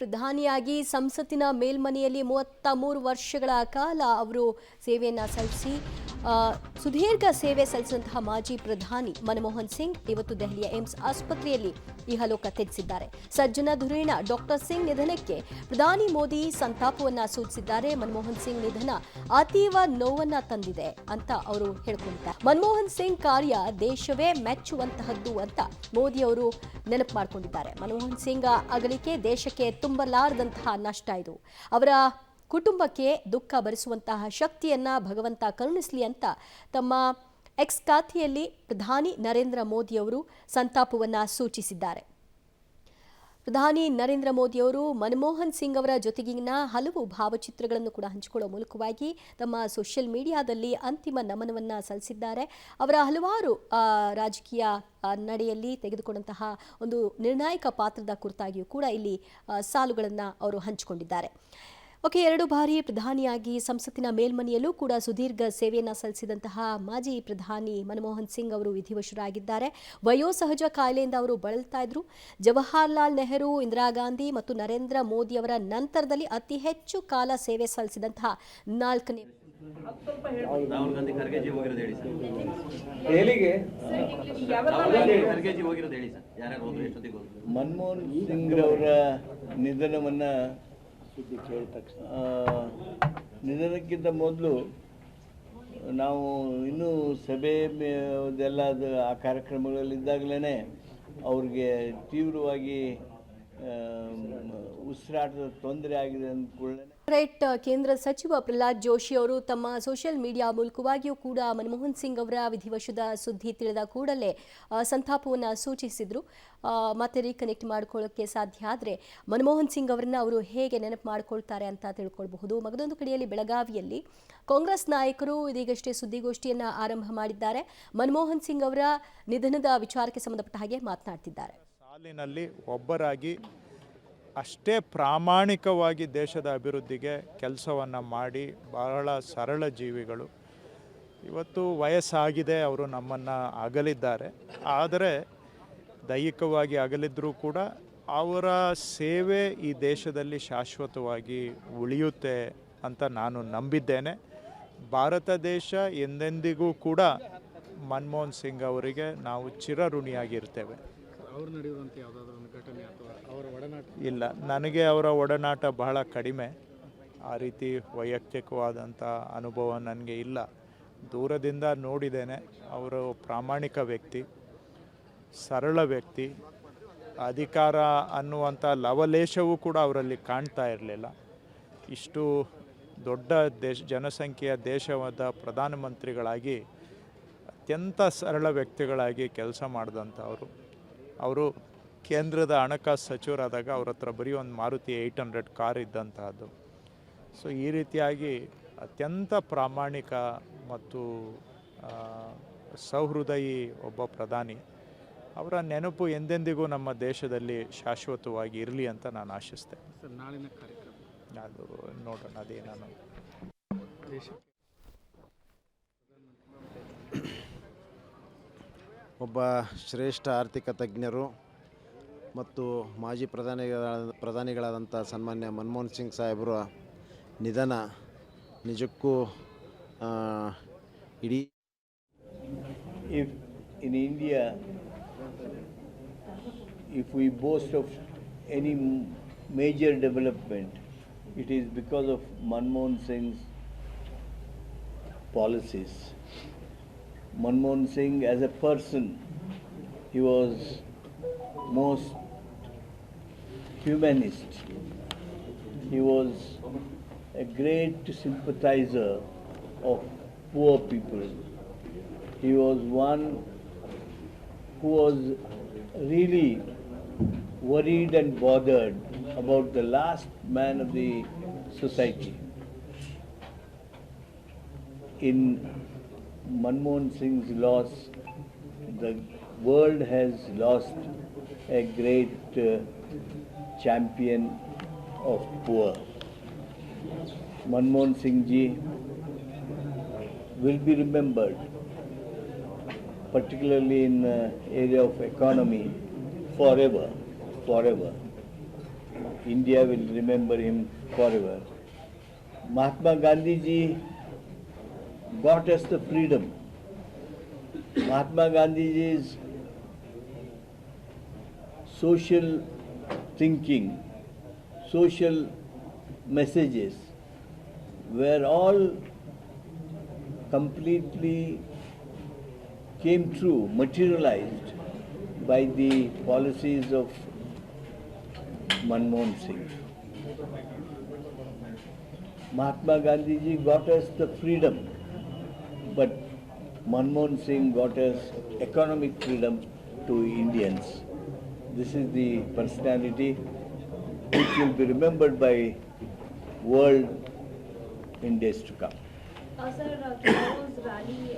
ಪ್ರಧಾನಿಯಾಗಿ ಸಂಸತ್ತಿನ ಮೇಲ್ಮನೆಯಲ್ಲಿ 33 ವರ್ಷಗಳ ಕಾಲ ಅವರು ಸೇವೆಯನ್ನು ಸಲ್ಲಿಸಿ ಸುದೀರ್ಘ ಸೇವೆ ಸಲ್ಲಿಸಿದಂತಹ ಮಾಜಿ ಪ್ರಧಾನಿ ಮನಮೋಹನ್ ಸಿಂಗ್ ಇವತ್ತು ದೆಹಲಿಯ ಏಮ್ಸ್ ಆಸ್ಪತ್ರೆಯಲ್ಲಿ ಇಹಲೋಕ ತ್ಯಜಿಸಿದ್ದಾರೆ. ಸಜ್ಜನ ಧುರೀಣ ಡಾಕ್ಟರ್ ಸಿಂಗ್ ನಿಧನಕ್ಕೆ ಪ್ರಧಾನಿ ಮೋದಿ ಸಂತಾಪವನ್ನ ಸೂಚಿಸಿದ್ದಾರೆ. ಮನಮೋಹನ್ ಸಿಂಗ್ ನಿಧನ ಅತೀವ ನೋವನ್ನ ತಂದಿದೆ ಅಂತ ಅವರು ಹೇಳಿಕೊಂಡಿದ್ದಾರೆ. ಮನಮೋಹನ್ ಸಿಂಗ್ ಕಾರ್ಯ ದೇಶವೇ ಮೆಚ್ಚುವಂತಹದ್ದು ಅಂತ ಮೋದಿ ಅವರು ನೆನಪು ಮಾಡಿಕೊಂಡಿದ್ದಾರೆ. ಮನಮೋಹನ್ ಸಿಂಗ್ ಅಗಲಿಕೆ ದೇಶಕ್ಕೆ ತುಂಬಲಾರದಂತಹ ನಷ್ಟ ಇದು. ಅವರ ಕುಟುಂಬಕ್ಕೆ ದುಃಖ ಭರಿಸುವಂತಹ ಶಕ್ತಿಯನ್ನ ಭಗವಂತ ಕರುಣಿಸಲಿ ಅಂತ ತಮ್ಮ ಎಕ್ಸ್ ಖಾತೆಯಲ್ಲಿ ಪ್ರಧಾನಿ ನರೇಂದ್ರ ಮೋದಿ ಅವರು ಸಂತಾಪವನ್ನ ಸೂಚಿಸಿದ್ದಾರೆ. ಪ್ರಧಾನಿ ನರೇಂದ್ರ ಮೋದಿ ಅವರು ಮನಮೋಹನ್ ಸಿಂಗ್ ಅವರ ಜೊತೆಗಿನ ಹಲವು ಭಾವಚಿತ್ರಗಳನ್ನು ಕೂಡ ಹಂಚಿಕೊಳ್ಳುವ ಮೂಲಕವಾಗಿ ತಮ್ಮ ಸೋಷಿಯಲ್ ಮೀಡಿಯಾದಲ್ಲಿ ಅಂತಿಮ ನಮನವನ್ನು ಸಲ್ಲಿಸಿದ್ದಾರೆ. ಅವರ ಹಲವಾರು ರಾಜಕೀಯ ನಡೆಯಲ್ಲಿ ತೆಗೆದುಕೊಂಡಂತಹ ಒಂದು ನಿರ್ಣಾಯಕ ಪಾತ್ರದ ಕುರಿತಾಗಿಯೂ ಕೂಡ ಇಲ್ಲಿ ಸಾಲುಗಳನ್ನು ಅವರು ಹಂಚಿಕೊಂಡಿದ್ದಾರೆ. ಎರಡು ಬಾರಿ ಪ್ರಧಾನಿಯಾಗಿ ಸಂಸತ್ತಿನ ಮೇಲ್ಮನೆಯಲ್ಲೂ ಕೂಡ ಸುದೀರ್ಘ ಸೇವೆಯನ್ನು ಸಲ್ಲಿಸಿದಂತಹ ಮಾಜಿ ಪ್ರಧಾನಿ ಮನಮೋಹನ್ ಸಿಂಗ್ ಅವರು ವಿಧಿವಶರಾಗಿದ್ದಾರೆ. ವಯೋಸಹಜ ಕಾಯಿಲೆಯಿಂದ ಅವರು ಬಳಲ್ತಾ ಇದ್ರು. ಜವಾಹರ್ಲಾಲ್ ನೆಹರು, ಇಂದಿರಾ ಗಾಂಧಿ ಮತ್ತು ನರೇಂದ್ರ ಮೋದಿ ಅವರ ನಂತರದಲ್ಲಿ ಅತಿ ಹೆಚ್ಚು ಕಾಲ ಸೇವೆ ಸಲ್ಲಿಸಿದಂತಹ 4ನೇ ಮನಮೋಹನ್ ಸಿಂಗ್ ಅವರ ನಿಧನವನ್ನ ನಿಧನಕ್ಕಿಂತ ಮೊದಲು ನಾವು ಇನ್ನೂ ಸಭೆ ಅದೆಲ್ಲ ಆ ಕಾರ್ಯಕ್ರಮಗಳಲ್ಲಿದ್ದಾಗಲೇ ಅವ್ರಿಗೆ ತೀವ್ರವಾಗಿ ಉಸಿರಾಟದ ತೊಂದರೆ ಆಗಿದೆ ಅಂದ್ಕೊಳ್ಳೆ ಕೇಂದ್ರ ಸಚಿವ ಪ್ರಹ್ಲಾದ್ ಜೋಶಿ ಅವರು ತಮ್ಮ ಸೋಷಿಯಲ್ ಮೀಡಿಯಾ ಮೂಲಕವಾಗಿಯೂ ಕೂಡ ಮನಮೋಹನ್ ಸಿಂಗ್ ಅವರ ವಿಧಿವಶದ ಸುದ್ದಿ ತಿಳಿದ ಕೂಡಲೇ ಸಂತಾಪವನ್ನು ಸೂಚಿಸಿದ್ರು. ಮತ್ತೆ ರೀಕನೆಕ್ಟ್ ಮಾಡ್ಕೊಳ್ಳೋಕ್ಕೆ ಸಾಧ್ಯ ಆದರೆ ಮನಮೋಹನ್ ಸಿಂಗ್ ಅವರನ್ನ ಅವರು ಹೇಗೆ ನೆನಪು ಮಾಡ್ಕೊಳ್ತಾರೆ ಅಂತ ತಿಳ್ಕೊಳ್ಬಹುದು. ಮಗದೊಂದು ಕಡೆಯಲ್ಲಿ ಬೆಳಗಾವಿಯಲ್ಲಿ ಕಾಂಗ್ರೆಸ್ ನಾಯಕರು ಇದೀಗಷ್ಟೇ ಸುದ್ದಿಗೋಷ್ಠಿಯನ್ನು ಆರಂಭ ಮಾಡಿದ್ದಾರೆ. ಮನಮೋಹನ್ ಸಿಂಗ್ ಅವರ ನಿಧನದ ವಿಚಾರಕ್ಕೆ ಸಂಬಂಧಪಟ್ಟ ಹಾಗೆ ಮಾತನಾಡ್ತಿದ್ದಾರೆ. ಸಾಲಿನಲ್ಲಿ ಒಬ್ಬರಾಗಿ ಅಷ್ಟೇ ಪ್ರಾಮಾಣಿಕವಾಗಿ ದೇಶದ ಅಭಿವೃದ್ಧಿಗೆ ಕೆಲಸವನ್ನು ಮಾಡಿ ಬಹಳ ಸರಳ ಜೀವಿಗಳು. ಇವತ್ತು ವಯಸ್ಸಾಗಿದೆ, ಅವರು ನಮ್ಮನ್ನು ಅಗಲಿದ್ದಾರೆ. ಆದರೆ ದೈಹಿಕವಾಗಿ ಅಗಲಿದ್ದರೂ ಕೂಡ ಅವರ ಸೇವೆ ಈ ದೇಶದಲ್ಲಿ ಶಾಶ್ವತವಾಗಿ ಉಳಿಯುತ್ತೆ ಅಂತ ನಾನು ನಂಬಿದ್ದೇನೆ. ಭಾರತ ದೇಶ ಎಂದೆಂದಿಗೂ ಕೂಡ ಮನಮೋಹನ್ ಸಿಂಗ್ ಅವರಿಗೆ ನಾವು ಚಿರಋಣಿಯಾಗಿರ್ತೇವೆ. ಇಲ್ಲ, ನನಗೆ ಅವರ ಒಡನಾಟ ಬಹಳ ಕಡಿಮೆ. ಆ ರೀತಿ ವೈಯಕ್ತಿಕವಾದಂಥ ಅನುಭವ ನನಗೆ ಇಲ್ಲ. ದೂರದಿಂದ ನೋಡಿದ್ದೇನೆ. ಅವರು ಪ್ರಾಮಾಣಿಕ ವ್ಯಕ್ತಿ, ಸರಳ ವ್ಯಕ್ತಿ. ಅಧಿಕಾರ ಅನ್ನುವಂಥ ಲವಲೇಶವೂ ಕೂಡ ಅವರಲ್ಲಿ ಕಾಣ್ತಾ ಇರಲಿಲ್ಲ. ಇಷ್ಟು ದೊಡ್ಡ ಜನಸಂಖ್ಯೆಯ ದೇಶದ ಪ್ರಧಾನಮಂತ್ರಿಗಳಾಗಿ ಅತ್ಯಂತ ಸರಳ ವ್ಯಕ್ತಿಗಳಾಗಿ ಕೆಲಸ ಮಾಡಿದಂಥವರು. ಅವರು ಕೇಂದ್ರದ ಹಣಕಾಸು ಸಚಿವರಾದಾಗ ಅವ್ರ ಹತ್ರ ಬರೀ ಒಂದು ಮಾರುತಿ 800 ಕಾರ್ ಇದ್ದಂತಹದ್ದು. ಸೊ ಈ ರೀತಿಯಾಗಿ ಅತ್ಯಂತ ಪ್ರಾಮಾಣಿಕ ಮತ್ತು ಸಹೃದಯಿ ಒಬ್ಬ ಪ್ರಧಾನಿ. ಅವರ ನೆನಪು ಎಂದೆಂದಿಗೂ ನಮ್ಮ ದೇಶದಲ್ಲಿ ಶಾಶ್ವತವಾಗಿ ಇರಲಿ ಅಂತ ನಾನು ಆಶಿಸ್ತೇನೆ. ನಾಳಿನ ಕಾರ್ಯಕ್ರಮ ಅದು ನೋಡೋಣ, ಅದೇನಾನು. ಒಬ್ಬ ಶ್ರೇಷ್ಠ ಆರ್ಥಿಕ ತಜ್ಞರು ಮತ್ತು ಮಾಜಿ ಪ್ರಧಾನಿಗಳಾದಂಥ ಸನ್ಮಾನ್ಯ ಮನಮೋಹನ್ ಸಿಂಗ್ ಸಾಹೇಬರ ನಿಧನ ನಿಜಕ್ಕೂ ಇಡೀ in India, if we boast of any major development, it is because of Manmohan Singh's policies. Manmohan Singh as a person, he was most humanist. He was a great sympathizer of poor people. He was one who was really worried and bothered about the last man of the society. In Manmohan Singh's loss, the world has lost a great champion of poor. Manmohan Singh ji will be remembered, particularly in the area of economy, forever. India will remember him forever. Mahatma Gandhi ji got us the freedom. Mahatma Gandhi ji's social thinking, social messages were all completely came true, materialized by the policies of Manmohan Singh. Mahatma Gandhi ji got us the freedom, but Manmohan Singh got us economic freedom to Indians. This is the personality which will be remembered by world in days to come. Sir, tomorrow's rally